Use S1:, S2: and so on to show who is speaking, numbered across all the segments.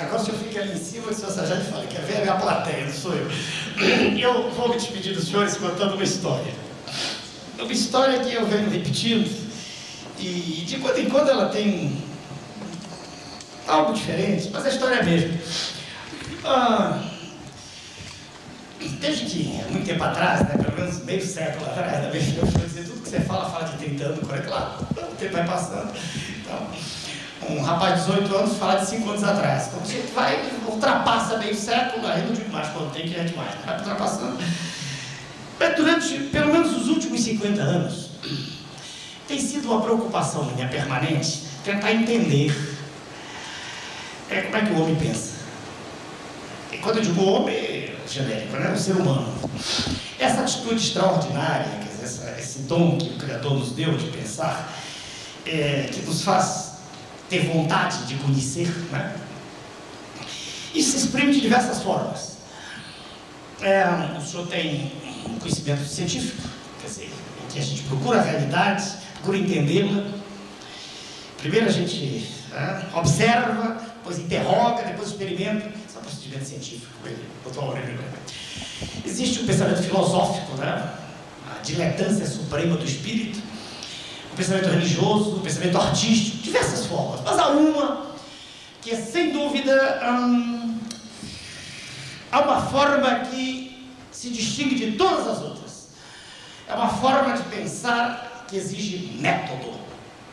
S1: Agora o senhor fica ali em cima e o senhor Sargento fala, quer ver a minha plateia, não sou eu. Eu vou me despedir dos senhores contando uma história. Uma história que eu venho repetindo e de quando em quando ela tem algo diferente, mas a história é a mesma. Desde que, muito tempo atrás, né, pelo menos meio século atrás, né, eu vou dizer, tudo que você fala de 30 anos, é claro, o tempo vai passando. Então, um rapaz de 18 anos fala de 5 anos atrás. Então, você vai, ultrapassa meio século, aí não digo mais quando tem, que é demais, vai ultrapassando. Mas durante, pelo menos os últimos 50 anos, tem sido uma preocupação minha permanente, tentar entender como é que o homem pensa. E quando eu digo homem, genérico, né? O ser humano. Essa atitude extraordinária, quer dizer, esse dom que o Criador nos deu de pensar, que nos faz ter vontade de conhecer, né? Isso se exprime de diversas formas. O senhor tem um conhecimento científico, quer dizer, em que a gente procura a realidade, procura entendê-la. Primeiro a gente observa, depois interroga, depois experimenta. Isso é um procedimento científico, doutor Aurélio. Existe um pensamento filosófico, né? A diletância suprema do espírito, o pensamento religioso, o pensamento artístico, diversas formas. Mas há uma que é, sem dúvida, há uma forma que se distingue de todas as outras. É uma forma de pensar que exige método,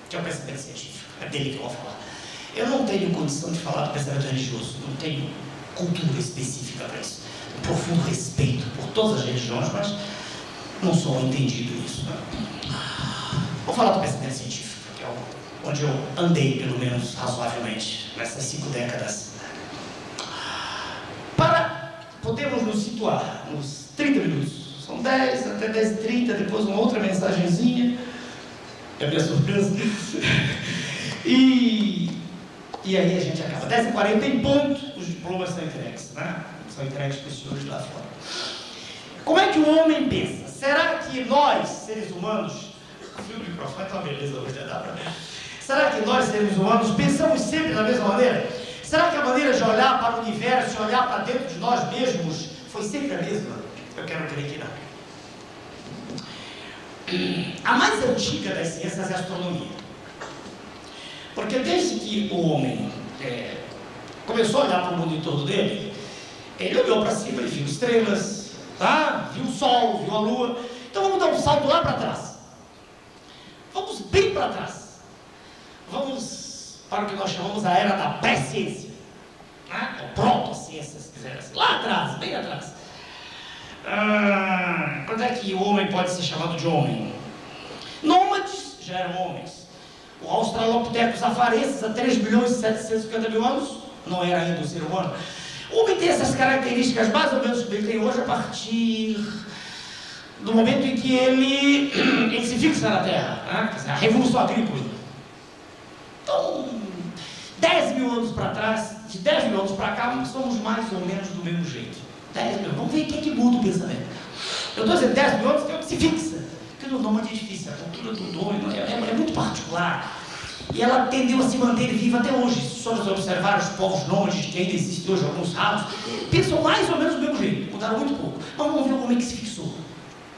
S1: que é o pensamento científico. É dele que eu vou falar. Eu não tenho condição de falar do pensamento religioso, não tenho cultura específica para isso. Um profundo respeito por todas as religiões, mas não sou um entendido nisso. Vou falar do pensamento científico, que é onde eu andei, pelo menos razoavelmente, nessas 5 décadas. Para podermos nos situar nos 30 minutos, são 10 até 10h30, depois uma outra mensagenzinha, é a minha surpresa. E aí a gente acaba. 10h40 em ponto, os diplomas são entregues, né? São entregues para os senhores lá fora. Como é que o homem pensa? Será que nós, seres humanos, o fio do microfone é uma beleza hoje, dá pra ver. Será que nós, seres humanos, pensamos sempre da mesma maneira? Será que a maneira de olhar para o universo, olhar para dentro de nós mesmos, foi sempre a mesma? Eu quero crer que não. A mais antiga das ciências é a astronomia. Porque desde que o homem começou a olhar para o mundo em torno dele, ele olhou para cima e viu estrelas, tá? Viu o sol, viu a lua. Então vamos dar um salto lá para trás. Vamos bem para trás. Vamos para o que nós chamamos a era da pré-ciência, né? Ou proto-ciência, se quiser assim. Lá atrás, bem atrás. Quando é que o homem pode ser chamado de homem? Nômades já eram homens. O Australopithecus afarensis, há 3.750.000 anos, não era ainda um ser humano. O homem tem essas características mais ou menos que ele tem hoje a partir do momento em que ele se fixa na Terra, né? A Revolução Agrícola. Então, 10.000 anos para trás, de 10.000 anos para cá, somos mais ou menos do mesmo jeito. 10.000, vamos ver o que é que muda o pensamento. Eu estou dizendo 10.000 anos que é o que se fixa. Porque no nômade é difícil, a cultura do homem é muito particular. E ela tendeu a se manter viva até hoje. Se vocês observarem os povos nômades, que ainda existem hoje, alguns raros, pensam mais ou menos do mesmo jeito, mudaram muito pouco. Mas vamos ver o homem que se fixou.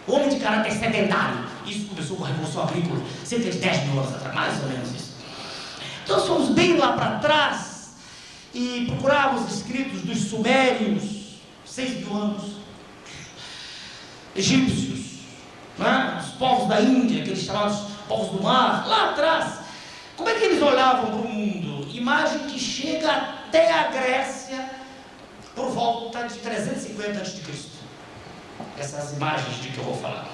S1: O homem de caráter sedentário. Isso começou com a Revolução Agrícola, cerca de 10.000 anos atrás, mais ou menos isso. Então nós fomos bem lá para trás e procurávamos escritos dos sumérios, 6.000 anos, egípcios, né? Os povos da Índia, aqueles chamados povos do mar, lá atrás. Como é que eles olhavam para o mundo? Imagem que chega até a Grécia por volta de 350 a.C. Essas imagens de que eu vou falar.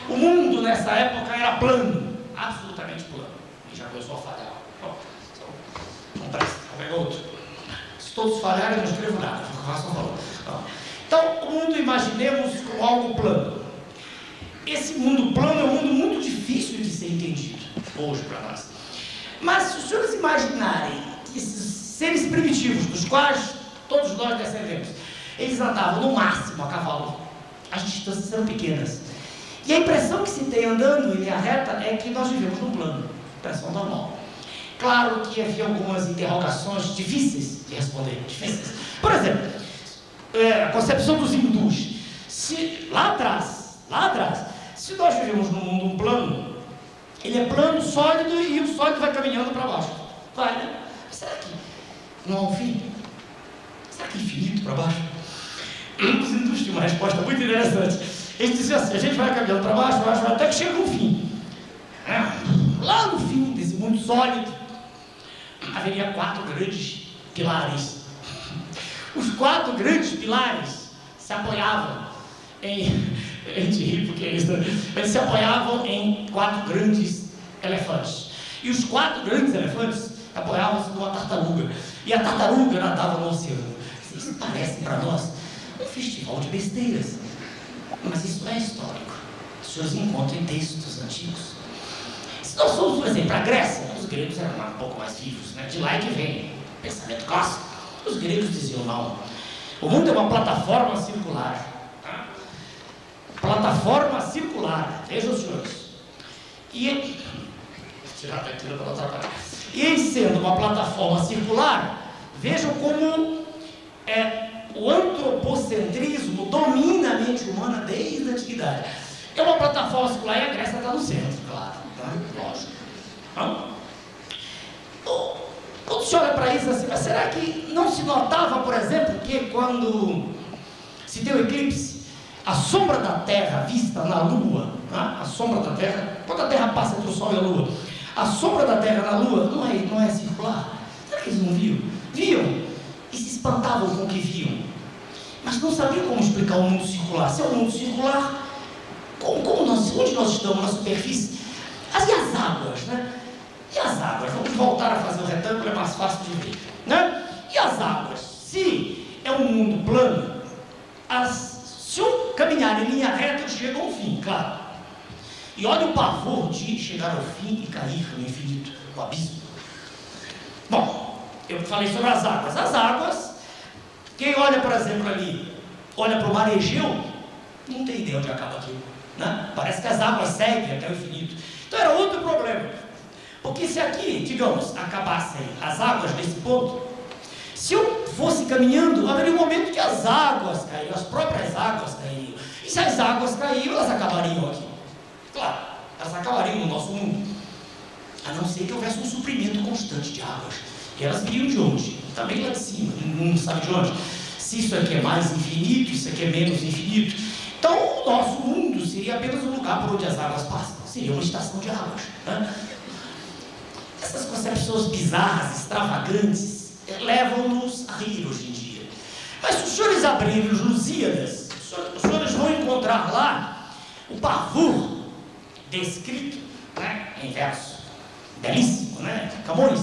S1: O mundo nessa época era plano, absolutamente plano. E já começou a falhar. Não presta, vou pegar outro. Se todos falharem, eu não escrevo nada, faço um valor. Então, o mundo imaginemos como algo plano. Esse mundo plano é um mundo muito difícil de ser entendido hoje para nós. Mas se os senhores imaginarem que esses seres primitivos, dos quais todos nós descendemos, eles andavam no máximo a cavalo, as distâncias eram pequenas. E a impressão que se tem andando em linha reta é que nós vivemos num plano, impressão normal. Claro que havia algumas interrogações difíceis de responder, difíceis. Por exemplo, a concepção dos hindus. Se lá atrás, se nós vivemos num mundo plano, ele é plano, sólido, e o sólido vai caminhando para baixo. Vai, né? Será que não há um fim? Será que é infinito para baixo? Os hindus tinham uma resposta muito interessante. Eles diziam assim: a gente vai caminhando para baixo, até que chega no fim. Lá no fim desse mundo sólido, haveria 4 grandes pilares. Os 4 grandes pilares se apoiavam em... A gente ri porque é isso, eles se apoiavam em 4 grandes elefantes. E os 4 grandes elefantes apoiavam-se numa tartaruga. E a tartaruga nadava no oceano. Isso parece para nós um festival de besteiras. Mas isso é histórico. Os senhores encontram em textos antigos. Se nós formos, por exemplo, para a Grécia, os gregos eram um pouco mais vivos, né? De lá é que vem o pensamento clássico. Os gregos diziam: não, o mundo é uma plataforma circular. Plataforma circular, vejam os senhores. E em sendo uma plataforma circular, vejam como o antropocentrismo domina a mente humana desde a antiguidade. É uma plataforma circular e a Grécia está no centro, claro, tá? Lógico. Quando se olha para isso assim, mas será que não se notava, por exemplo, que quando se deu eclipse, a sombra da Terra vista na Lua, tá? A sombra da Terra, quando a Terra passa entre o Sol e a Lua, a sombra da Terra na Lua não é circular? Será que eles não viam? Viam e se espantavam com o que viam, mas não sabiam como explicar o mundo circular. Se é um mundo circular, onde nós estamos na superfície? E as águas, né? E as águas? Vamos voltar a fazer o retângulo, é mais fácil de ver, né? E as águas? Se é um mundo plano, se eu caminhar em linha reta, eu chego ao fim, claro. E olha o pavor de chegar ao fim e cair no infinito, no abismo. Bom, eu falei sobre as águas. As águas, quem olha, por exemplo, ali, olha para o mar Egeu, não tem ideia onde acaba aquilo, né? Parece que as águas seguem até o infinito. Então era outro problema. Porque se aqui, digamos, acabassem as águas nesse ponto, se eu fosse caminhando, haveria um momento que as águas cairiam, as próprias águas cairiam. E se as águas caíam, elas acabariam aqui. Claro, elas acabariam no nosso mundo. A não ser que houvesse um suprimento constante de águas. E elas viriam de onde? Também lá de cima, não sabe de onde. Se isso aqui é mais infinito, isso aqui é menos infinito. Então o nosso mundo seria apenas um lugar por onde as águas passam. Seria uma estação de águas, né? Essas concepções bizarras, extravagantes, levam-nos a rir hoje em dia. Mas se os senhores abrirem os Lusíadas, os senhores vão encontrar lá o pavor descrito, né, em verso belíssimo, né, Camões.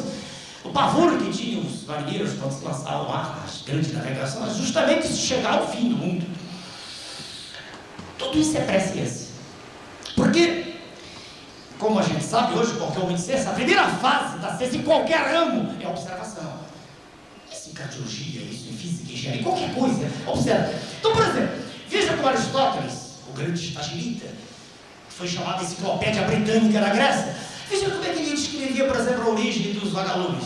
S1: O pavor que tinham os marinheiros quando se lançavam ao mar nas grandes navegações, justamente se chegar ao fim do mundo. Tudo isso é presciência. Porque, como a gente sabe hoje, qualquer homem de ciência, a primeira fase da ciência em qualquer ramo é a observação. Isso em cardiologia, isso em física, engenharia, qualquer coisa, observa. Então, por exemplo, veja como Aristóteles, o grande estagirita, que foi chamado de Enciclopédia Britânica da Grécia, veja como é que ele descrevia, por exemplo, a origem dos vagalumes.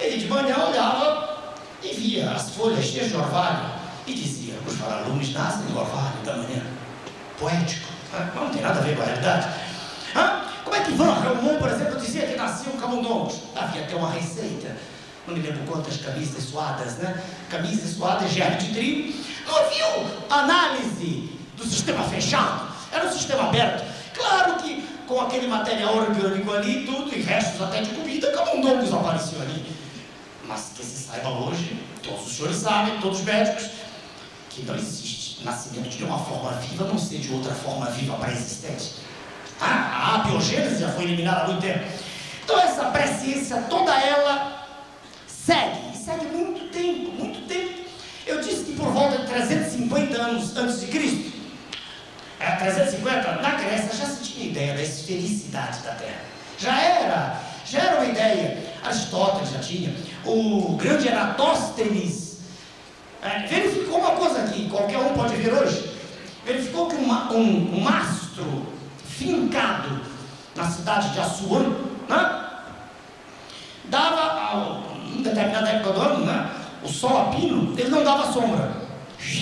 S1: Ele de manhã olhava e via as folhas cheias de orvalho e dizia: os vagalumes nascem no orvalho da manhã. Poético, não tem nada a ver com a realidade. Como é que Van Helmont, por exemplo, dizia que nasciam camundongos? Havia até uma receita, não me lembro quantas camisas suadas, né? Camisas suadas, germe de trigo. Não havia análise do sistema fechado, era um sistema aberto. Claro que com aquele material orgânico ali, tudo, e restos até de comida, camundongos apareciam ali. Mas que se saiba hoje, todos os senhores sabem, todos os médicos, que não existe nascimento de uma forma viva, a não ser de outra forma viva pré-existente. A abiogênese já foi eliminada há muito tempo. Então essa presciência, toda ela segue, e segue muito tempo, muito tempo. Eu disse que por volta de 350 anos antes de Cristo, 350, na Grécia já se tinha ideia da esfericidade da Terra. Já era uma ideia. Aristóteles já tinha, o grande Eratóstenes verificou uma coisa que qualquer um pode ver hoje. Verificou que um mastro fincado na cidade de Assuã, né? dava, em determinada época do ano, né, o sol a pino, ele não dava sombra,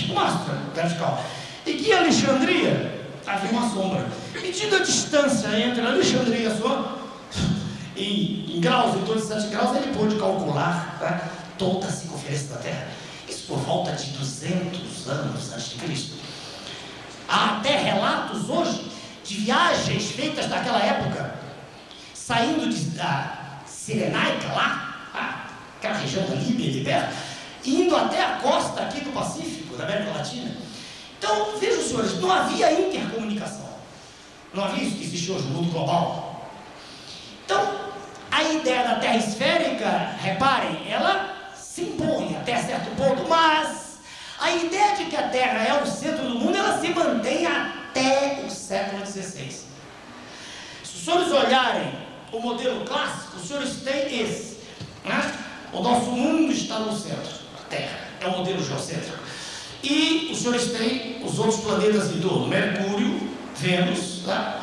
S1: mostra vertical. E que em Alexandria havia uma sombra. Medindo a distância entre Alexandria e a sua, em graus, em torno de 7 graus, ele pôde calcular, né, toda a circunferência da Terra. Isso por volta de 200 anos antes de Cristo. Há até relatos hoje de viagens feitas naquela época, saindo da Cirenaica lá, aquela região da Líbia ali perto, indo até a costa aqui do Pacífico, da América Latina. Então, vejam, senhores, não havia intercomunicação. Não havia isso que existe hoje no mundo global. Então, a ideia da Terra esférica, reparem, ela se impõe até certo ponto, mas a ideia de que a Terra é o centro do mundo, ela se mantém até o século XVI. Se os senhores olharem o modelo clássico, os senhores têm esse, né? O nosso mundo está no centro, a Terra é o modelo geocêntrico. E os senhores têm os outros planetas em torno, Mercúrio, Vênus, tá?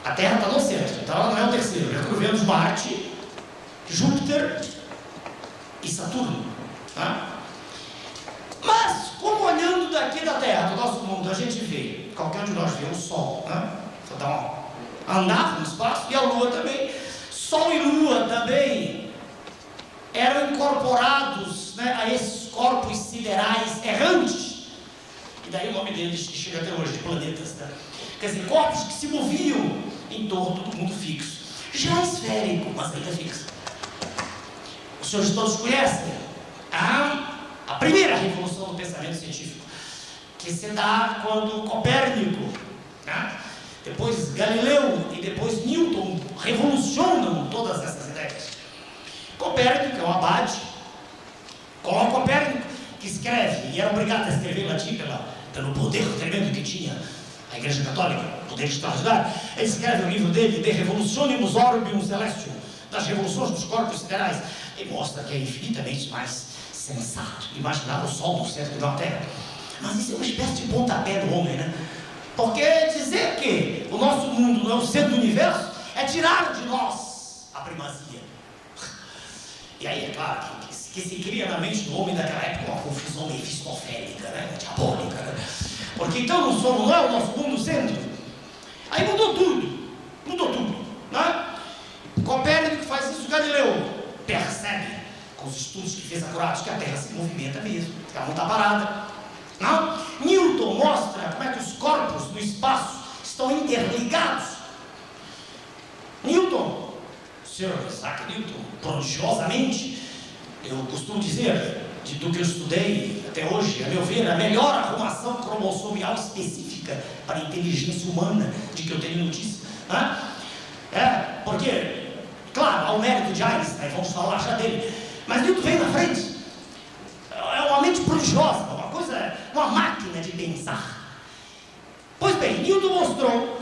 S1: A Terra está no centro, então ela não é o terceiro. Mercúrio, Vênus, Marte, Júpiter e Saturno, tá? Mas, como olhando daqui da Terra, do nosso mundo, a gente vê, qualquer um de nós vê o Sol, né? Só dá andar no espaço, e a Lua também. Sol e Lua também eram incorporados, né, a esses corpos siderais errantes, e daí o nome deles que chega até hoje, de planetas, né? Quer dizer, corpos que se moviam em torno do mundo fixo, já esférico, mas ainda fixo. Os senhores todos conhecem a primeira revolução do pensamento científico, que se dá quando Copérnico, né, depois Galileu e depois Newton revolucionam todas essas ideias. Copérnico é um abade, coloca Copérnico, que escreve, e era obrigado a escrever em latim pelo poder tremendo que tinha a Igreja Católica, poder extraordinário. Ele escreve o livro dele, De Revolutionimus Orbium Celestium, das revoluções dos corpos siderais, e mostra que é infinitamente mais sensato imaginar o Sol no centro da Terra. Mas isso é uma espécie de pontapé do homem, né? Porque dizer que o nosso mundo não é o centro do universo é tirar de nós a primazia. E aí é claro que se cria na mente do homem daquela época uma confusão mefistofélica, né? Diabólica, né? Porque então não é o nosso mundo o centro. Aí mudou tudo, né? Copérnico faz isso, Galileu percebe com os estudos que fez acurados que a Terra se movimenta mesmo, ela não está parada. Não? Newton mostra como é que os corpos do espaço estão interligados. Newton, o senhor Isaac Newton, prodigiosamente, eu costumo dizer, do que eu estudei até hoje, a meu ver, a melhor arrumação cromossomial específica para a inteligência humana de que eu tenho notícia. Né? Porque, claro, há o mérito de Einstein, vamos falar já dele, mas Newton vem na frente. É uma mente prodigiosa, uma máquina de pensar. Pois bem, Newton mostrou,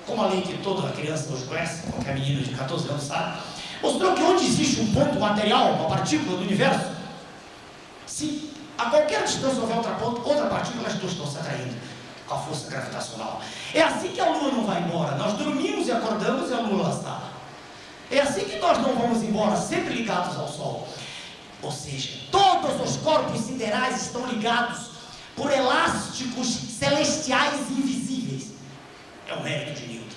S1: como a lei que toda criança hoje conhece, qualquer menino de 14 anos sabe, mostrou que onde existe um ponto material, uma partícula do universo, se a qualquer distância houver outra partícula, as duas estão se atraindo com a força gravitacional. É assim que a Lua não vai embora. Nós dormimos e acordamos e a Lua lá está. É assim que nós não vamos embora, sempre ligados ao Sol. Ou seja, todos os corpos siderais estão ligados por elásticos celestiais invisíveis. É o mérito de Newton.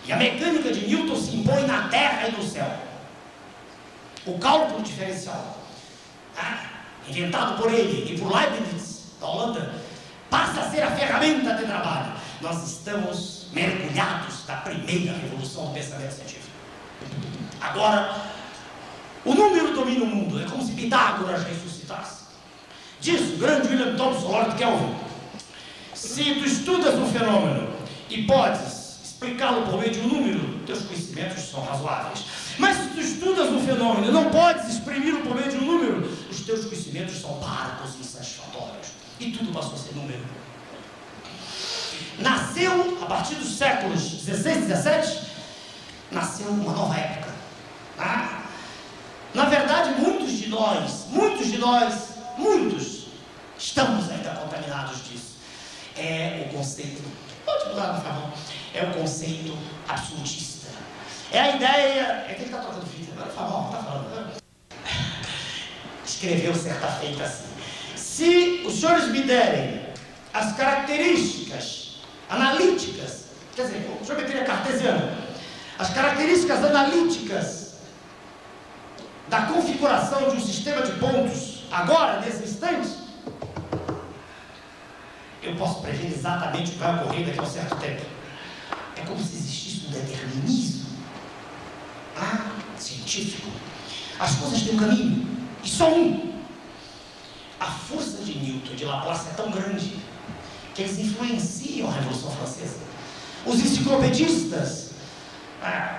S1: E a mecânica de Newton se impõe na Terra e no céu. O cálculo diferencial, inventado por ele e por Leibniz, da Holanda, passa a ser a ferramenta de trabalho. Nós estamos mergulhados na primeira revolução do pensamento científico. Agora, o número domina o mundo. É como se Pitágoras ressuscitasse. Diz o grande William Thomson Lord Kelvin: se tu estudas um fenômeno e podes explicá-lo por meio de um número, teus conhecimentos são razoáveis. Mas se tu estudas um fenômeno e não podes exprimi-lo por meio de um número, os teus conhecimentos são parcos e insatisfatórios. E tudo passou a ser número. Nasceu, a partir dos séculos 16 e 17, nasceu uma nova época. Na verdade, muitos de nós, estamos ainda contaminados disso. É o conceito, pode mudar, por favor, é o conceito absolutista. É a ideia... É que ele está trocando fita, agora fala, ó, está falando. Escreveu certa feita assim: se os senhores me derem as características analíticas, quer dizer, geometria cartesiana, as características analíticas da configuração de um sistema de pontos, agora, nesse instante, eu posso prever exatamente o que vai ocorrer daqui a um certo tempo. É como se existisse um determinismo científico. As coisas têm um caminho, e só um. A força de Newton e de Laplace é tão grande que eles influenciam a Revolução Francesa. Os enciclopedistas,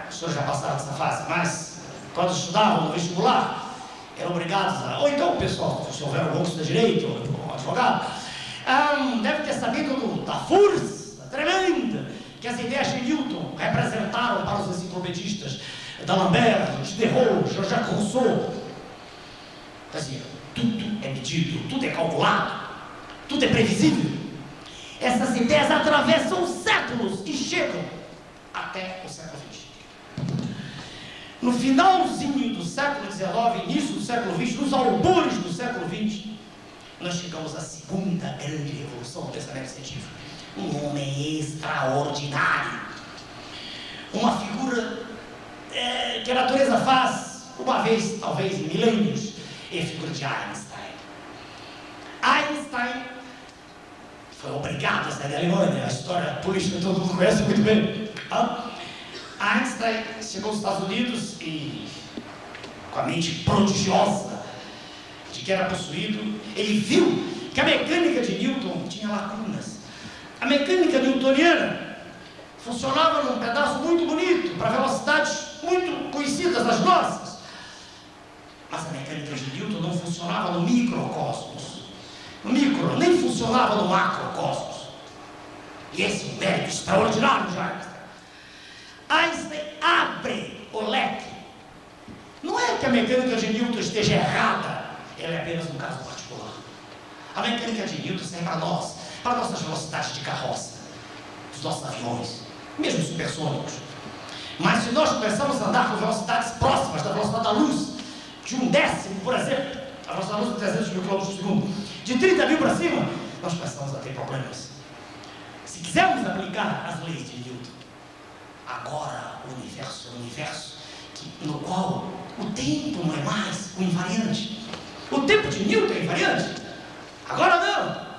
S1: os senhores já passaram dessa fase, mas quando estudavam no vestibular, eram obrigados a... Ou então o pessoal, se houver um curso de direito, ou um advogado, deve ter sabido da força tremenda que as ideias de Newton representaram para os enciclopedistas, D'Alembert, Diderot, Jean-Jacques Rousseau. Quer dizer, tudo é medido, tudo é calculado, tudo é previsível. Essas ideias atravessam séculos e chegam até o século XX. No finalzinho do século XIX, início do século XX, nos albores do século XX, nós chegamos à segunda grande revolução do pensamento científico. Um homem extraordinário, uma figura que a natureza faz uma vez, talvez em milênios, é a figura de Einstein. Einstein foi obrigado a sair da Alemanha, a história política todo mundo conhece muito bem. Einstein chegou aos Estados Unidos e, com a mente prodigiosa de que era possuído, ele viu que a mecânica de Newton tinha lacunas. A mecânica newtoniana funcionava num pedaço muito bonito, para velocidades muito conhecidas das nossas. Mas a mecânica de Newton não funcionava no microcosmos. No micro, nem funcionava no macrocosmos. E esse é um mérito extraordinário de Einstein. Einstein abre o leque. Não é que a mecânica de Newton esteja errada, ela é apenas um caso particular. A mecânica de Newton serve para nós, para nossas velocidades de carroça, os nossos aviões, mesmo supersônicos. Mas se nós começamos a andar com velocidades próximas da velocidade da luz, de 1/10, por exemplo, a velocidade da luz de 300 mil km por segundo, de 30 mil para cima, nós começamos a ter problemas. Se quisermos aplicar as leis de Newton, agora o universo é um universo no qual o tempo não é mais o invariante. O tempo de Newton é invariante. Agora não.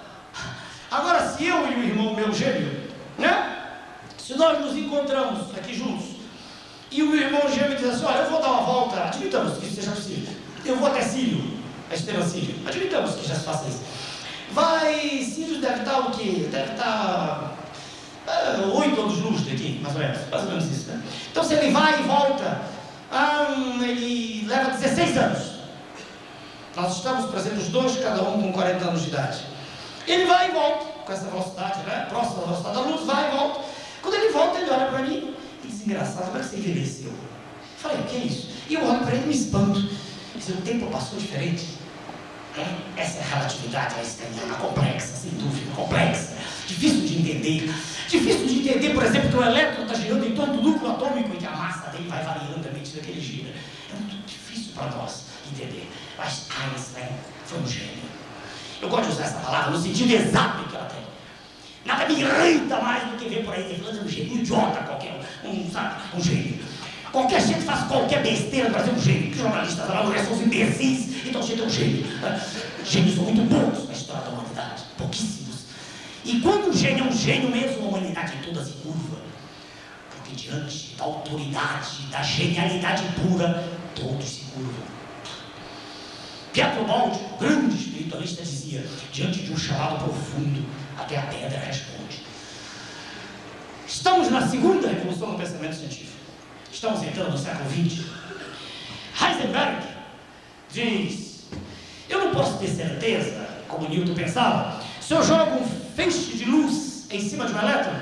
S1: Agora, se eu e o irmão meu gêmeo, se nós nos encontramos aqui juntos e o meu irmão gêmeo diz assim: olha, eu vou dar uma volta, admitamos que isso seja possível, eu vou até Sírio, a estrela Sírio, admitamos que já se faça isso. Sírio deve estar o quê? Deve estar 8 anos-luz daqui, mais ou menos isso, né? Então, se ele vai e volta, ele leva 16 anos. Nós estamos, por exemplo, os dois, cada um com 40 anos de idade. Ele vai e volta, com essa velocidade, próxima da velocidade da luz, vai e volta. Quando ele volta, ele olha para mim e diz: engraçado, como é que você envelheceu? Eu falei: o que é isso? E eu olho para ele e me espanto. Diz: o tempo passou diferente. Essa é a relatividade einsteiniana, complexa, sem dúvida, complexa, difícil de entender. Difícil de entender, por exemplo, que o elétron está girando em torno do núcleo atômico e que a massa dele vai variando à medida que ele gira. É muito difícil para nós entender. Mas Einstein foi um gênio. Eu gosto de usar essa palavra no sentido exato que ela tem. Nada me irrita mais do que ver por aí falando um gênio, um idiota qualquer, um gênio. Qualquer gente faz qualquer besteira para ser um gênio. Os jornalistas lá no resto são os imbecis, então você é um gênio. Gênios são muito poucos na história da humanidade, pouquíssimos. E quando um gênio é um gênio mesmo, a humanidade toda se curva. Porque diante da autoridade, da genialidade pura, todos se curvam. Pietro Baldi, grande espiritualista, dizia: diante de um chamado profundo, até a pedra responde. Estamos na segunda revolução do pensamento científico. Estamos entrando no século XX. Heisenberg diz: eu não posso ter certeza, como Newton pensava, se eu jogo um feixe de luz em cima de um elétron,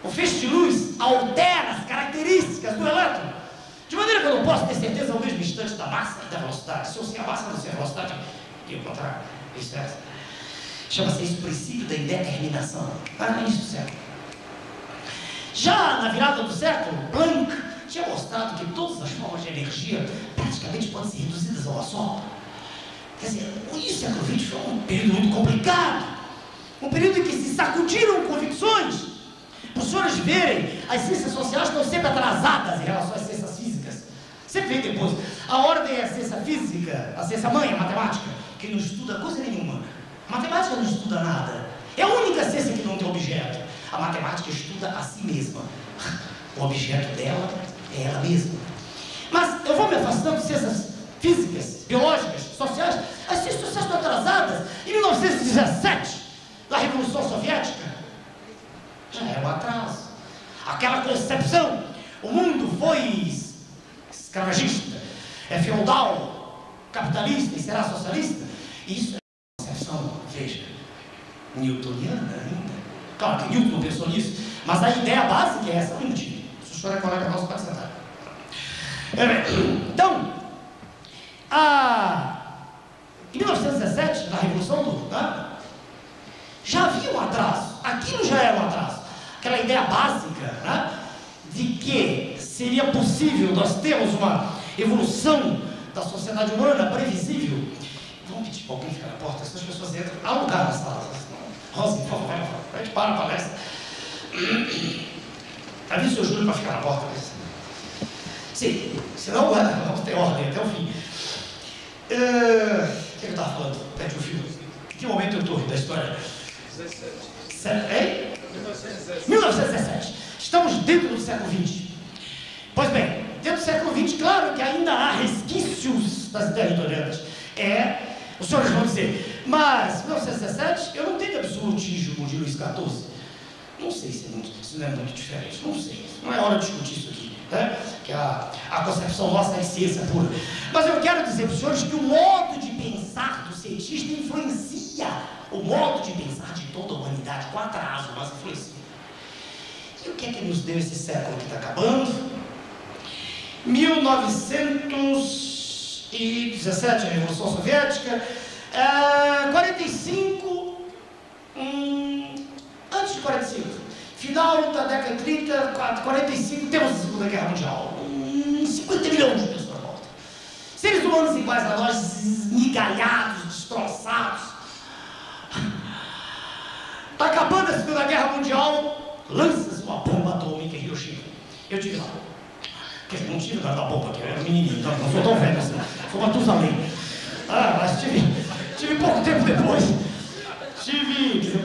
S1: o feixe de luz altera as características do elétron, de maneira que eu não posso ter certeza ao mesmo instante da massa e da velocidade. Se eu sei a massa, não sei a velocidade, e o contrário, vice-versa. Chama-se isso o princípio da indeterminação. No início do século. Já na virada do século, Planck tinha mostrado que todas as formas de energia praticamente podem ser reduzidas a uma só. Quer dizer, o início do século XX foi um período muito complicado, um período em que se sacudiram convicções. Para os senhores verem, as ciências sociais estão sempre atrasadas em relação às ciências físicas. Sempre vem depois. A ordem é a ciência física, a ciência mãe, a matemática, que não estuda coisa nenhuma. A matemática não estuda nada. É a única ciência que não tem objeto. A matemática estuda a si mesma. O objeto dela é ela mesma. Mas eu vou me afastando de ciências físicas, biológicas, sociais. As ciências sociais estão atrasadas. Em 1917, na Revolução Soviética, já era um atraso. Aquela concepção, o mundo foi escravagista, é feudal, capitalista e será socialista. Isso é uma concepção, veja, newtoniana ainda. Claro que Newton não pensou nisso, mas a ideia básica é essa. Se o senhor é colega nosso, pode sentar. Então, em 1917, na Revolução já havia um atraso. Aquilo já era um atraso. Aquela ideia básica, de que seria possível nós termos uma evolução da sociedade humana previsível. Vamos pedir para alguém ficar na porta, essas pessoas entram. Há lugar na sala. Rosa, por favor, a gente para a palestra. Avisa o seu Júlio para ficar na porta. Sim, senão vamos ter ordem até o fim. O que eu estava falando? Perdi o fio. Em que momento eu estou da história? 1917. Estamos dentro do século XX. Pois bem, dentro do século XX, claro que ainda há resquícios das ideias vitorianas. Os senhores vão dizer, mas 1917 eu não tenho absolutismo de Luís XIV. Não sei se não é muito diferente, não sei. Não é hora de discutir isso aqui, que a concepção nossa é ciência pura. Mas eu quero dizer para os senhores que o modo de pensar do cientista influencia o modo de pensar de toda a humanidade, com atraso, mas influencia. E o que é que nos deu esse século que está acabando? 1917, a Revolução Soviética, 45, antes de 45, final da década de 30, 45, temos a Segunda Guerra Mundial, 50 milhões de pessoas mortas. Seres humanos iguais a nós, esmigalhados, destroçados. Está acabando a Segunda Guerra Mundial, lança-se uma bomba atômica em Hiroshima. Eu tive lá. Quer dizer, não tive nada da bomba, que eu era menininho, não sou tão velho assim, sou Matusalém. Mas tive pouco tempo depois.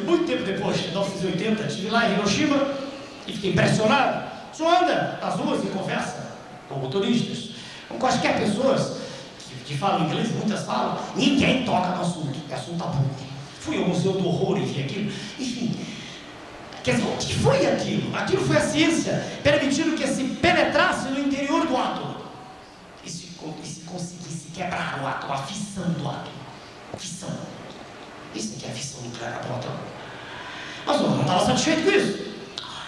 S1: Muito tempo depois, em 1980, estive lá em Hiroshima e fiquei impressionado. O senhor anda nas ruas e conversa com motoristas, com quaisquer pessoas que falam inglês, muitas falam, ninguém toca no assunto, é assunto tabu. Fui ao Museu do Horror e vi aquilo, enfim. Quer dizer, o que foi aquilo? Aquilo foi a ciência permitindo que se penetrasse no interior do átomo e se conseguisse quebrar o átomo, a fissão do átomo. Fissão. Isso aqui é a fissão nuclear do átomo. Mas não estava satisfeito com isso.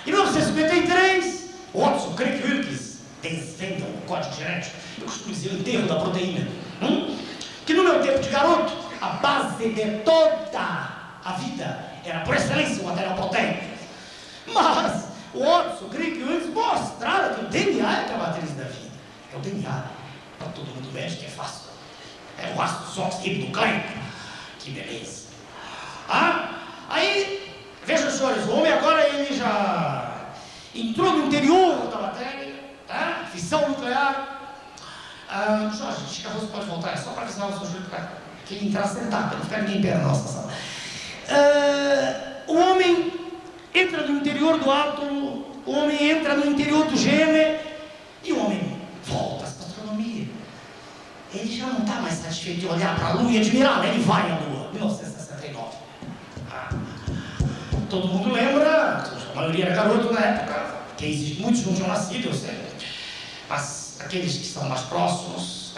S1: Em 1953, Watson, Crick e Wilkes desvendam o código genético. Eu costumo dizer o enterro da proteína. Que no meu tempo de garoto, a base de toda a vida era, por excelência, o material proteico. Mas o Watson, Crick e Wilkes mostraram que o DNA é a matriz da vida. É o DNA. Para todo mundo médico é fácil. É o ácido desoxirribonucleico. Que beleza. Aí, vejam, senhores, o homem agora ele já entrou no interior da matéria, fissão nuclear. Jorge, Chica Rosa pode voltar, é só para avisar o seu Júlio para que ele entrar sentado, para não ficar ninguém em pé na nossa sala. O homem entra no interior do átomo, o homem entra no interior do gene, e o homem volta para a astronomia. Ele já não está mais satisfeito de olhar para a Lua e admirá-la, ele vai à Lua, 1969. Todo mundo lembra, a maioria era garoto na época, que muitos não tinham nascido, eu sei, mas aqueles que estão mais próximos,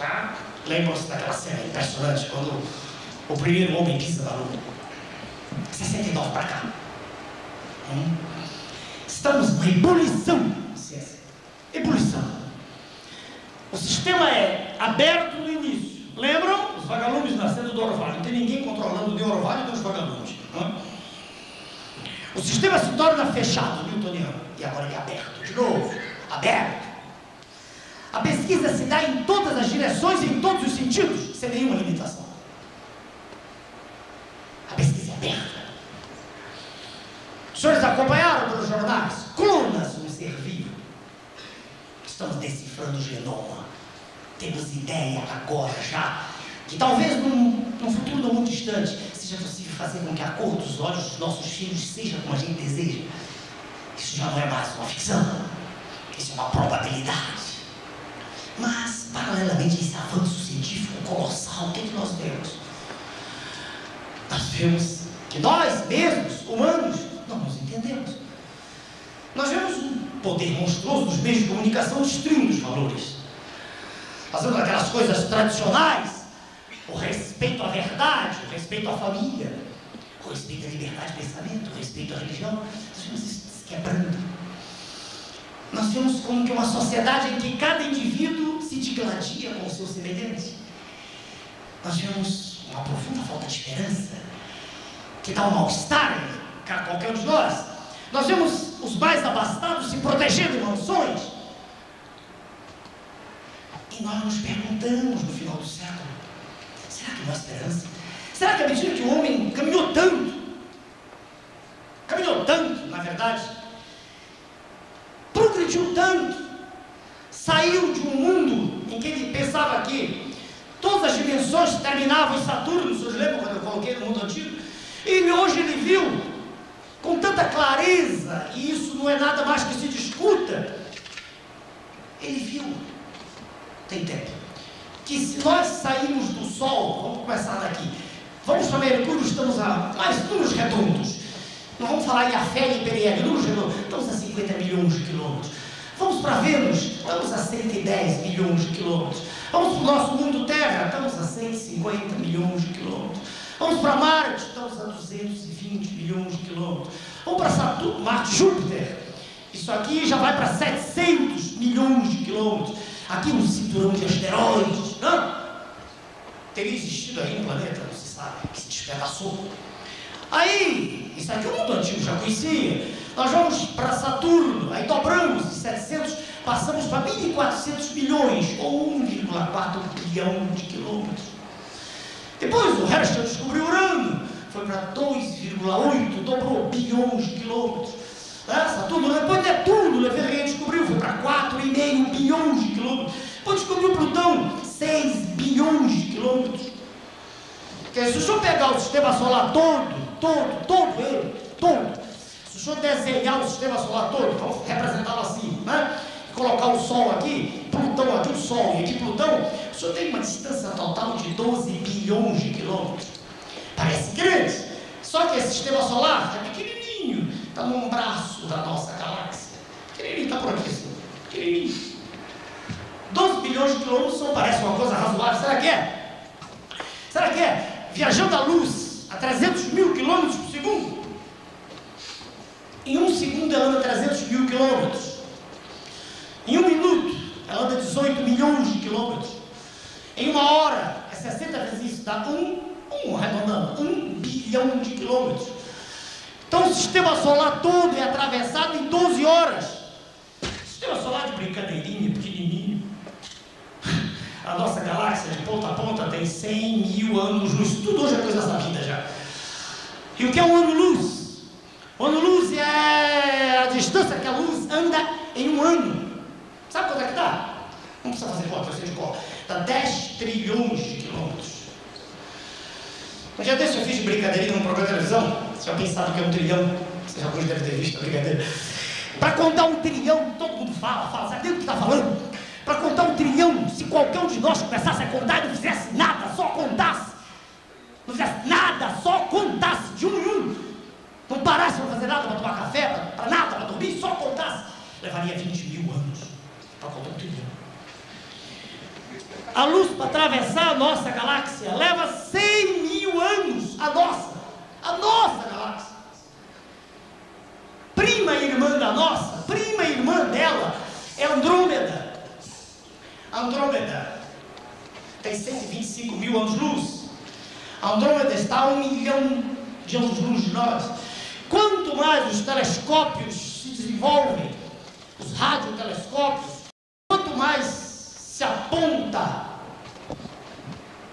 S1: lembram-se daquela cena impressionante, quando o primeiro homem pisa na Lua. 69 para cá. Estamos numa ebulição, ciência. Ebulição. O sistema é aberto no início. Lembram? Os vagalumes nascendo do orvalho. Não tem ninguém controlando o orvalho dos vagalumes. O sistema se torna fechado, newtoniano. E agora ele é aberto de novo. Aberto. pesquisa se dá em todas as direções e em todos os sentidos, sem nenhuma limitação. A pesquisa é aberta. Os senhores acompanharam pelos jornais? Clonas um ser vivo. Estamos decifrando o genoma. Temos ideia agora já que talvez num futuro não muito distante seja possível fazer com que a cor dos olhos dos nossos filhos seja como a gente deseja. Isso já não é mais uma ficção. Isso é uma probabilidade. Mas, paralelamente a esse avanço científico colossal, o que é que nós vemos? Nós vemos que nós mesmos, humanos, não nos entendemos. Nós vemos um poder monstruoso dos meios de comunicação destruindo os valores. Nós vemos aquelas coisas tradicionais, o respeito à verdade, o respeito à família, o respeito à liberdade de pensamento, o respeito à religião. Nós vemos isso se quebrando. Nós vemos como que uma sociedade em que cada indivíduo se digladia com o seu semelhante. Nós vemos uma profunda falta de esperança, que dá um mal-estar em qualquer um de nós. Nós vemos os mais abastados se protegendo em mansões. E nós nos perguntamos no final do século, será que não há esperança? Será que à medida que o homem caminhou tanto, na verdade, progrediu tanto, saiu de um mundo em que ele pensava que todas as dimensões terminavam em Saturno, vocês lembram quando eu coloquei no mundo antigo? E hoje ele viu com tanta clareza, e isso não é nada mais que se discuta, ele viu, tem tempo, que se nós sairmos do Sol, vamos começar daqui, vamos para Mercúrio, estamos a mais números redondos, não vamos falar em Afé e Periélio, números redondos, estamos a 50 milhões de quilômetros, vamos para Vênus, estamos a 110 milhões de quilômetros, vamos para o nosso mundo Terra, estamos a 150 milhões de quilômetros, vamos para Marte, estamos a 220 milhões de quilômetros, vamos para Saturno, Marte, Júpiter, isso aqui já vai para 700 milhões de quilômetros, aqui um cinturão de asteroides, não? Teria existido aí no planeta, não se sabe, que se despedaçou. Aí, isso aqui o mundo antigo já conhecia. Nós vamos para Saturno, aí dobramos de 700, passamos para 1.400 milhões, ou 1,4 bilhão de quilômetros. Depois o Herschel descobriu Urano, foi para 2,8, dobrou bilhões de quilômetros. Saturno, depois Netuno, Leverrier descobriu, foi para 4,5 bilhões de quilômetros. Depois descobriu Plutão, 6 bilhões de quilômetros. Quer dizer, se o senhor pegar o sistema solar todo ele, se o senhor desenhar o sistema solar todo, vamos representá-lo assim, né? Colocar o Sol aqui, Plutão aqui, o Sol e aqui Plutão, o senhor tem uma distância total de 12 bilhões de quilômetros. Parece grande, só que esse sistema solar é pequenininho, está num braço da nossa galáxia. Pequenininho, está por aqui assim, pequenininho. 12 bilhões de quilômetros não parece uma coisa razoável, será que é? Será que é? Viajando a luz a 300 mil quilômetros por segundo, em um segundo ela anda 300 mil quilômetros, em um minuto ela anda 18 milhões de quilômetros, em uma hora é 60 vezes isso, dá arredondando, 1 bilhão de quilômetros. Então o sistema solar todo é atravessado em 12 horas. O sistema solar de brincadeirinha, pequenininho. A nossa galáxia de ponta a ponta tem 100 mil anos-luz. Tudo hoje é coisa sabida já. E o que é um ano-luz? O ano-luz é a distância que a luz anda em um ano. Sabe quanto é que dá? Não precisa fazer conta, eu sei de cor. Dá 10 trilhões de quilômetros. Um dia desse eu fiz de brincadeirinha num programa de televisão. Você já pensava que é um trilhão? Você já deve ter visto a brincadeira. Para contar um trilhão, todo mundo fala, sabe o que está falando? Para contar um trilhão, se qualquer um de nós começasse a contar e não fizesse nada, só contasse, não fizesse nada, só contasse de um em um, não parasse para fazer nada, para tomar café, para nada, para dormir, só contasse, levaria 20 mil anos para contar um trilhão. A luz para atravessar a nossa galáxia leva 100 mil anos, a nossa galáxia. Prima irmã da nossa, prima irmã dela é Andrômeda. Andrômeda tem 125 mil anos-luz. Andrômeda está a 1 milhão de anos-luz de nós. Quanto mais os telescópios se desenvolvem, os radiotelescópios, quanto mais aponta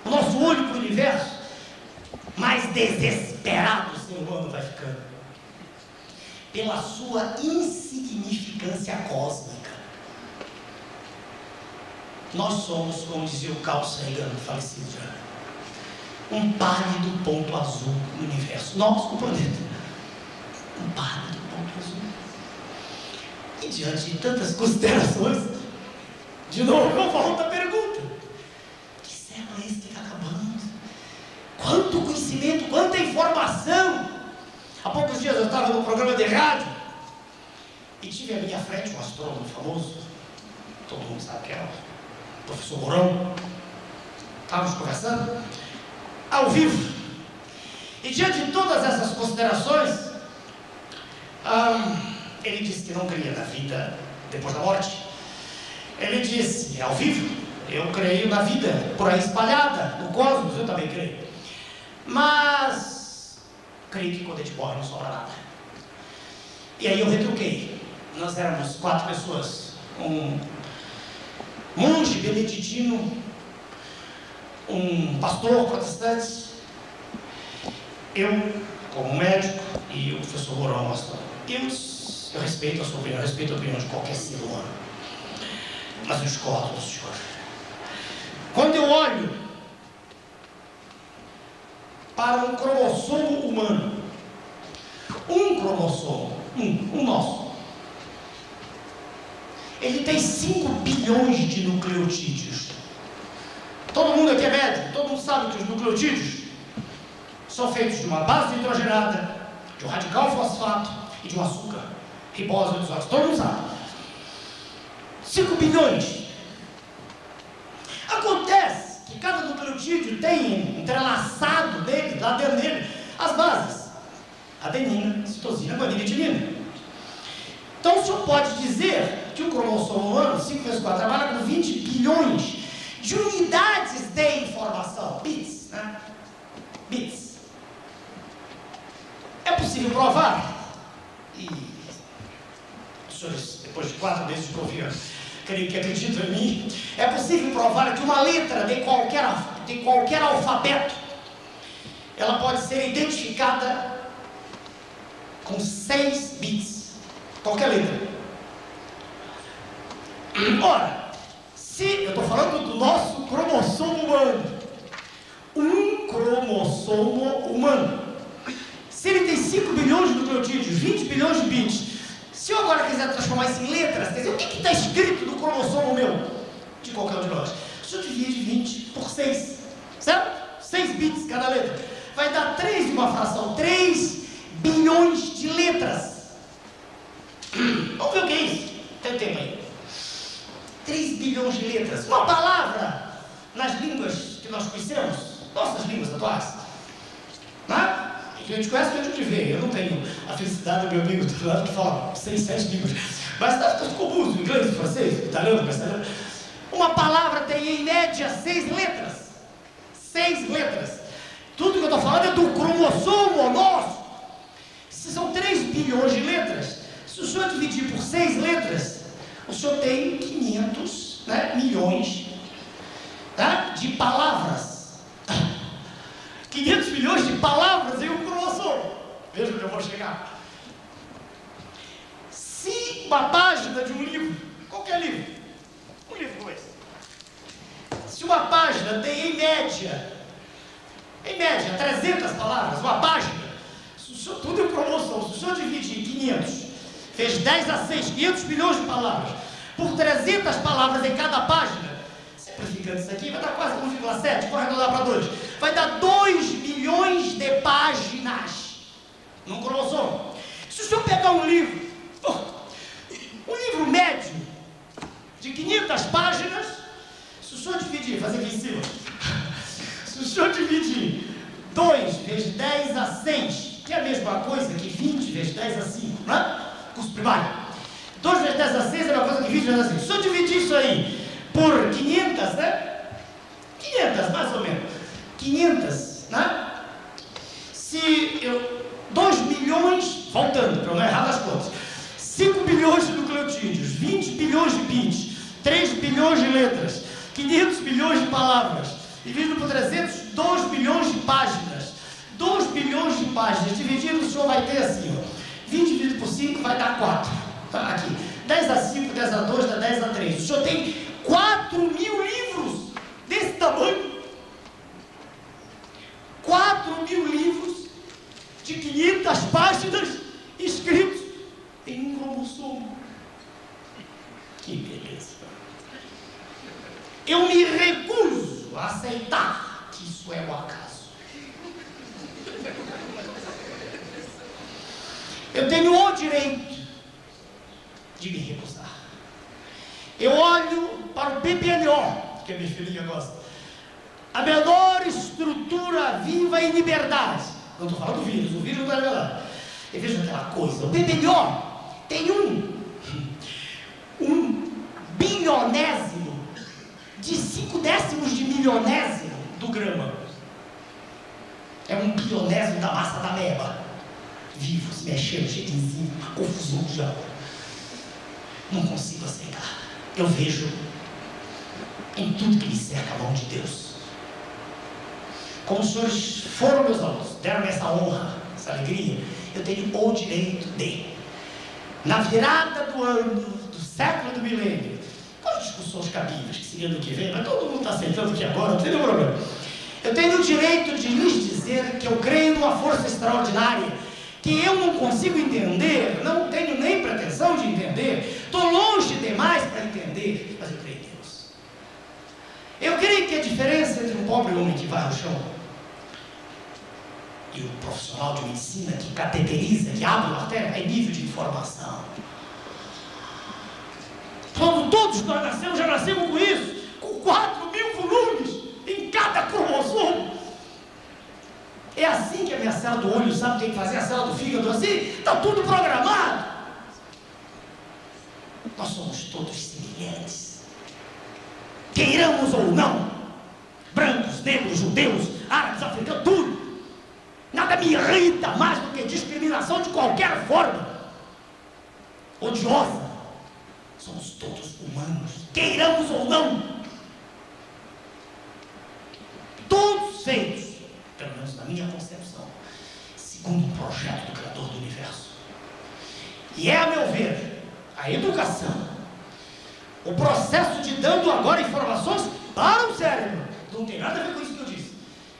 S1: o nosso olho para o universo, mais desesperado o ser humano vai ficando, pela sua insignificância cósmica. Nós somos, como dizia o Carl Sagan, falecido já, um pálido ponto azul no universo. Nós, o planeta, um pálido ponto azul. E diante de tantas considerações, de novo eu volto a pergunta: que século é esse que está acabando? Quanto conhecimento, quanta informação! Há poucos dias eu estava no programa de rádio e tive à minha frente um astrônomo famoso, todo mundo sabe que é o professor Mourão. Estávamos conversando ao vivo, e diante de todas essas considerações, ele disse que não cria na vida depois da morte. Ele disse, ao vivo: eu creio na vida por aí espalhada no cosmos, eu também creio, mas creio que quando a gente morre não sobra nada. E aí eu retruquei. Nós éramos 4 pessoas, um monge beneditino, um pastor protestante, eu como médico e o professor Mourão, eu respeito a sua opinião, eu respeito a opinião de qualquer ser humano, mas eu discordo do senhor. Quando eu olho para um cromossomo humano, um cromossomo, um nosso, ele tem 5 bilhões de nucleotídeos. Todo mundo aqui é médico, todo mundo sabe que os nucleotídeos são feitos de uma base hidrogenada, de um radical fosfato e de um açúcar, ribose isotóxico, todo mundo sabe. 5 bilhões. Acontece que cada nucleotídeo tem entrelaçado dele, lá dentro dele, as bases: adenina, citosina, guanina e timina. Então o senhor pode dizer que o cromossomo humano, 5 vezes 4, trabalha com 20 bilhões de unidades de informação, bits, né? Bits. É possível provar, e os senhores, depois de 4 meses de confiança, creio que acreditam em mim, é possível provar que uma letra de qualquer alfabeto, ela pode ser identificada com 6 bits, qualquer letra. Ora, se eu estou falando do nosso cromossomo humano, um cromossomo humano, se ele tem 5 bilhões de nucleotídeos, 20 bilhões de bits, se eu agora quiser transformar isso em letras, quer dizer, o que está escrito no cromossomo meu, de qualquer um de nós? Se eu divide 20 por 6, certo? 6 bits cada letra, vai dar 3 de uma fração, 3 bilhões de letras. Vamos ver o que é isso? Tem tempo aí. 3 bilhões de letras. Uma palavra nas línguas que nós conhecemos, nossas línguas atuais, né? A gente conhece o que a gente vê. Eu não tenho a felicidade do meu amigo do lado que fala 6, 7 línguas, mas está confuso: inglês, francês, italiano, castelhano. Uma palavra tem em média 6 letras. 6 letras. Tudo que eu estou falando é do cromossomo nosso. Se são 3 bilhões de letras, se o senhor dividir por 6 letras, o senhor tem 500, né, milhões, tá, de palavras. 500 milhões de palavras em um cromossomo. Veja onde eu vou chegar. Se uma página de um livro, qualquer livro, um livro como esse, se uma página tem em média 300 palavras, uma página, se o senhor, tudo é um cromossomo, se o senhor dividir 500, fez 10 a 6, 500 milhões de palavras, por 300 palavras em cada página, simplificando isso aqui, vai dar quase 1,7, vou arredondar para 2, vai dar 2 milhões de páginas num cromossomo. Se o senhor pegar um livro médio de 500 páginas, se o senhor dividir, fazer aqui em cima, se o senhor dividir 2 vezes 10 a 6, que é a mesma coisa que 20 vezes 10 a 5, né? Curso primário. 2 vezes 10 a 6 é a mesma coisa que 20 vezes a 5. Se o senhor dividir isso aí por 500, né? 500, mais ou menos. 500, né? Se eu... 2 milhões, voltando, para eu não errar nas contas, 5 bilhões de nucleotídeos, 20 bilhões de bits, 3 bilhões de letras, 500 milhões de palavras, dividido por 300, 2 bilhões de páginas. 2 bilhões de páginas, dividido, o senhor vai ter assim, ó, 20 dividido por 5 vai dar 4. Aqui, 10 a 5, 10 a 2, dá 10 a 3. O senhor tem 4.000 livros desse tamanho. 4.000 livros de 500 páginas escritos em um cromossomo. Que beleza! Eu me recuso a aceitar que isso é o acaso. Eu tenho o direito de me recusar. Eu olho para o PPNO, que a minha filhinha gosta, a menor estrutura viva em liberdade. Não estou falando do vírus, o vírus não é verdade. E veja aquela coisa, o PPNO tem um bilionésimo de 5 décimos de milionésimo do grama. É um bilionésimo da massa da meba, vivo, se mexendo, cheio de enzima, confusão de alma. Não consigo aceitar. Eu vejo em tudo que me cerca a mão de Deus. Como os senhores foram meus alunos, deram-me essa honra, essa alegria, eu tenho o direito de, na virada do ano, do século do milênio, com as discussões cabíveis, que seria do que vem, mas todo mundo está aceitando que agora, não tem nenhum problema. Eu tenho o direito de lhes dizer que eu creio numa força extraordinária, que eu não consigo entender, não tenho nem pretensão de entender, estou longe demais para entender, mas eu creio em Deus. Eu creio que a diferença entre um pobre homem que vai ao chão e o profissional de medicina que cateteriza, que abre uma artéria, é nível de informação. Quando todos nós nascemos, já nascemos com isso, com 4.000 volumes em cada cromossomo. É assim que a minha célula do olho, sabe, tem que fazer a célula do fígado assim, está tudo programado. Nós somos todos semelhantes, queiramos ou não, brancos, negros, judeus, árabes, africanos, tudo. Nada me irrita mais do que discriminação de qualquer forma, odiosa. Somos todos humanos, queiramos ou não, todos feitos, pelo menos na minha concepção, segundo o projeto do Criador do Universo. E é, a meu ver, a educação, o processo de dando agora informações para o cérebro. Não tem nada a ver com isso que eu disse.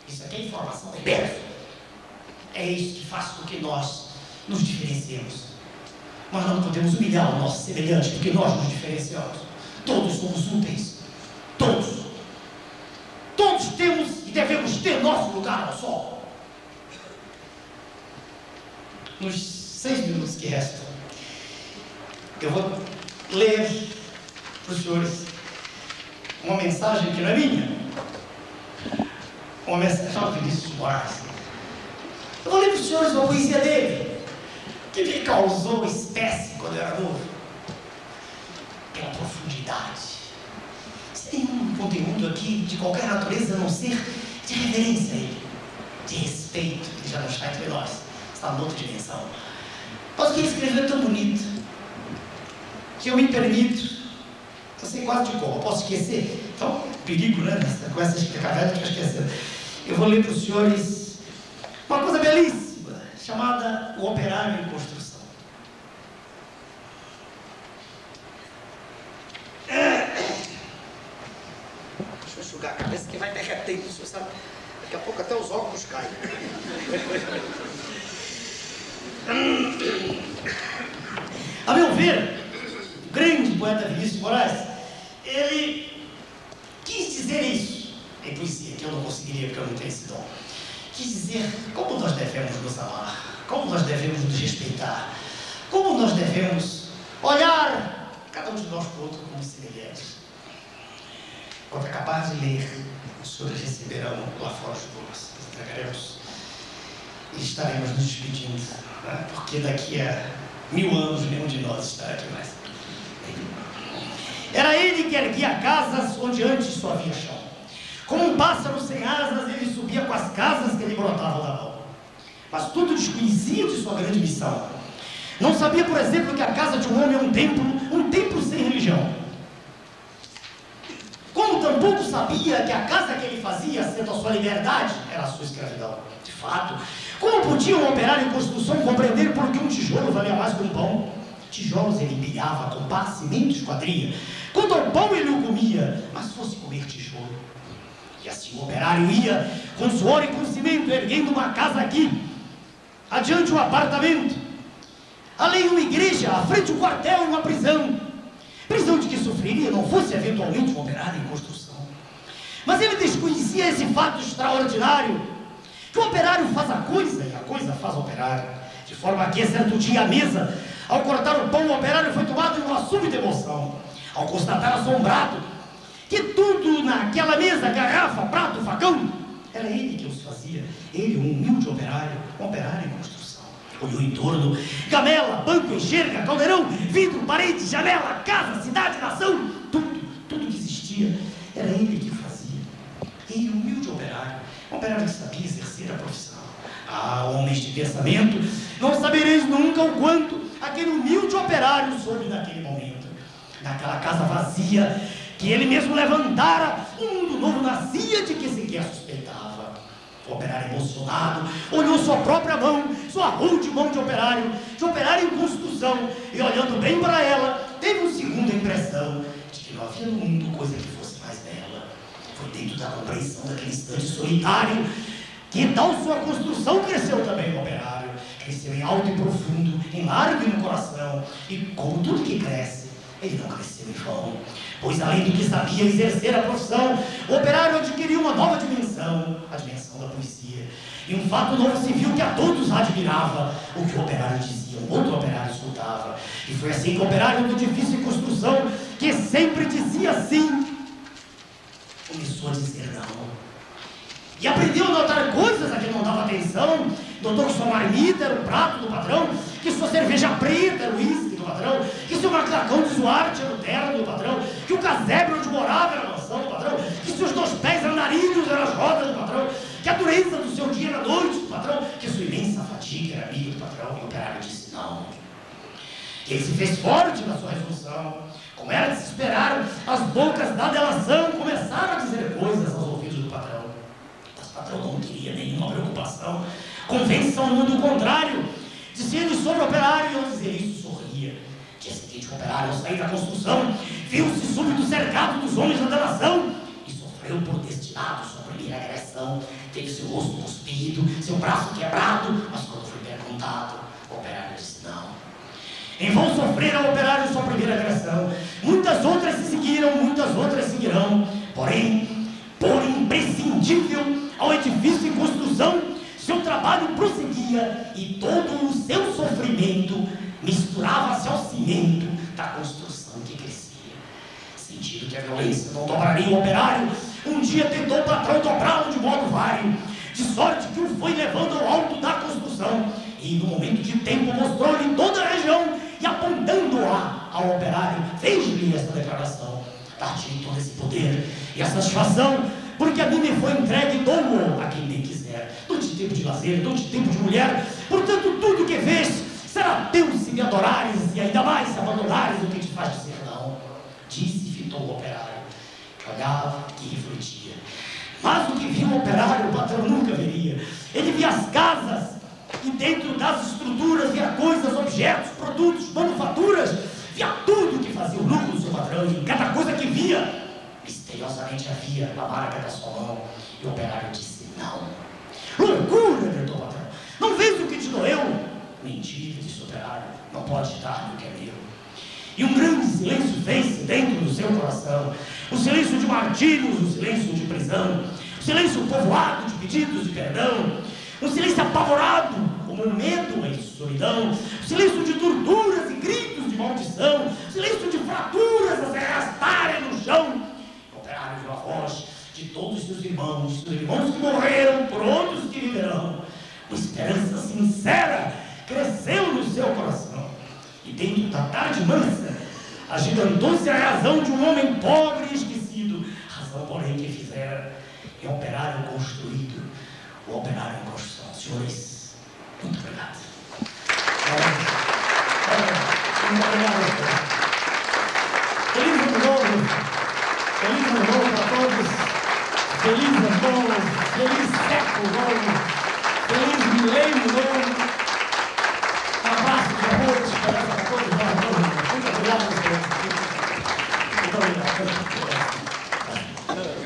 S1: Isso aqui é informação de berço. É isso que faz com que nós nos diferenciemos. Nós não podemos humilhar o nosso semelhante, porque nós nos diferenciamos. Todos somos úteis. Todos. Todos temos e devemos ter nosso lugar ao sol. Nos 6 minutos que restam, eu vou ler para os senhores uma mensagem que não é minha. Uma mensagem de Vinícius de Moraes. Eu vou ler para os senhores uma poesia dele, que me causou espécie quando eu era novo. Pela profundidade. Sem um conteúdo aqui de qualquer natureza, a não ser de reverência a ele, de respeito, que já não está entre nós, está em outra dimensão. Mas o que ele escreveu é tão bonito, que eu me permito, eu sei quase de cor, eu posso esquecer. Então, perigo, né? Com essa caverna que eu esqueci. Eu vou ler para os senhores uma coisa belíssima, chamada O Operário em Construção. Deixa eu enxugar a cabeça que vai derreter, você sabe? Daqui a pouco até os óculos caem. A meu ver, o grande poeta Vinícius de Moraes, ele quis dizer isso em poesia, que eu não conseguiria porque eu não tenho esse dom. Quis dizer como nós devemos nos amar, como nós devemos nos respeitar, como nós devemos olhar cada um de nós para o outro como semelhantes. Quando acabar de ler, os senhores receberão lá fora os bolos, entregaremos e estaremos nos despedindo, né? Porque daqui a 1000 anos nenhum de nós estará aqui mais. Era ele que erguia casas onde antes só havia chão. Como um pássaro sem asas, ele subia com as casas que lhe brotavam da mão. Mas tudo desconhecia de sua grande missão. Não sabia, por exemplo, que a casa de um homem é um templo sem religião. Como como tampouco sabia que a casa que ele fazia, sendo a sua liberdade, era a sua escravidão. De fato, como podia um operário em construção compreender por que um tijolo valia mais que um pão? Tijolos ele empilhava com pá, cimento e esquadria. Quanto ao pão ele o comia, mas fosse comer tijolo. E assim o operário ia, com suor e com cimento, erguendo uma casa aqui, adiante um apartamento, além uma igreja, à frente um quartel e uma prisão. Prisão de que sofreria não fosse eventualmente um operário em construção. Mas ele desconhecia esse fato extraordinário, que o operário faz a coisa e a coisa faz o operário. De forma que, certo dia, à mesa, ao cortar o pão, o operário foi tomado em uma súbita emoção, ao constatar assombrado que tudo naquela mesa, garrafa, prato, facão, era ele que os fazia. Ele, um humilde operário, um operário em construção. Olhou em torno, gamela, banco, enxerga, caldeirão, vidro, parede, janela, casa, cidade, nação, tudo que existia, era ele que fazia. Ele, um humilde operário, um operário que sabia exercer a profissão. Ah, homens de pensamento, não sabereis nunca o quanto aquele humilde operário soube naquele momento. Naquela casa vazia, que ele mesmo levantara, um mundo novo nascia de que sequer suspeitava. O operário emocionado olhou sua própria mão, sua rude mão de operário em construção, e olhando bem para ela, teve uma segunda impressão de que não havia no mundo coisa que fosse mais bela. Foi dentro da compreensão daquele instante solitário que tal sua construção cresceu também no operário. Cresceu em alto e profundo, em largo e no coração, e como tudo que cresce, ele não cresceu em vão, pois além do que sabia exercer a profissão, o operário adquiriu uma nova dimensão, a dimensão da poesia. E um fato novo se viu que a todos admirava. O que o operário dizia, um outro operário escutava. E foi assim que o operário do edifício em construção, que sempre dizia sim, começou a dizer não. E aprendeu a notar coisas a que não dava atenção. Notou que sua marmita era o prato do patrão, que sua cerveja preta era o uísque do patrão, que seu macacão de suarte era o terno do patrão, que o casebre onde morava era a mansão do patrão, que seus 2 pés andarilhos eram as rodas do patrão, que a dureza do seu dia era a noite do patrão, que sua imensa fadiga era amiga do patrão. E o operário disse não. E ele se fez forte na sua resolução. Como era de se esperar, as bocas da delação começaram a dizer coisas aos ouvidos do patrão. Mas o patrão não queria nenhuma preocupação. Convenção ao mundo contrário, dizendo sobre o operário, e ao dizer isso sorria. Dia seguinte, o operário, ao sair da construção, viu-se súbito cercado dos homens da delação e sofreu por destinado sua primeira agressão. Teve seu rosto cuspido, seu braço quebrado, mas quando foi perguntado, o operário disse não. Em vão sofrer ao operário sua primeira agressão. Muitas outras se seguiram, muitas outras seguirão. Porém, por imprescindível ao edifício em construção, seu trabalho prosseguia e todo o seu sofrimento misturava-se ao cimento da construção que crescia. Sentindo que a violência não dobraria o operário, um dia tentou o patrão dobrá-lo de modo vário, de sorte que o foi levando ao alto da construção, e no momento de tempo mostrou-lhe toda a região, e apontando-a ao operário, fez-lhe esta declaração: dar-te todo esse poder e a satisfação, porque a mim me foi entregue e dou-o a quem bem quiser. Dou-te tempo de lazer, dou-te tempo de mulher, portanto tudo que vês será teu se me adorares, e ainda mais se abandonares o que te faz dizer não. Disse e fitou o operário, que olhava e refletia. Mas o que viu o operário, o patrão nunca veria. Ele via as casas, e dentro das estruturas via coisas, objetos, produtos, manufaturas, via tudo que fazia o lucro do seu patrão, e em cada coisa que via, misteriosamente havia a marca da sua mão. E o operário disse não. Loucura, gritou o patrão. Não vês o que te doeu? Mentira, disse o operário. Não pode dar-me o que é meu. E um grande silêncio fez-se dentro do seu coração. O silêncio de martírios, o silêncio de prisão, o silêncio povoado de pedidos de perdão, um silêncio apavorado, como um medo e solidão, o silêncio de torturas e gritos de maldição, o silêncio de fraturas a se arrastarem no chão. O operário viu a voz de todos os seus irmãos que morreram, por outros que viverão. Uma esperança sincera cresceu no seu coração, e dentro da tarde mansa agigantou-se a razão de um homem pobre e esquecido, razão porém que fizera e operário construído, o operário em construção. Senhores, muito obrigado. Muito obrigado. Feliz ano novo. Feliz ano novo. Feliz milênio novo. Um abraço de amor, de esperança para todos nós. Muito obrigado, muito obrigado.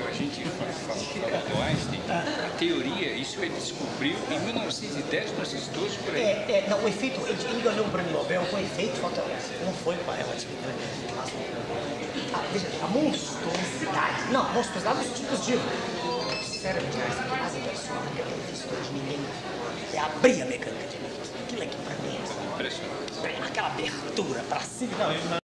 S2: A gente fala do Einstein, a teoria, isso ele descobriu em 1910 nos estudos por aí.
S3: Não, o efeito, ele ganhou o prêmio Nobel com efeito fotoelétrico, não foi com a relatividade. Veja, a monstruosidade, não, monstruosidade dos tipos de cérebro de Einstein, as inversões, que eu tenho visto de ninguém, é abrir a mecânica de Newton. Aquilo aqui pra mim é
S2: Impressionante.
S3: aquela abertura pra cima.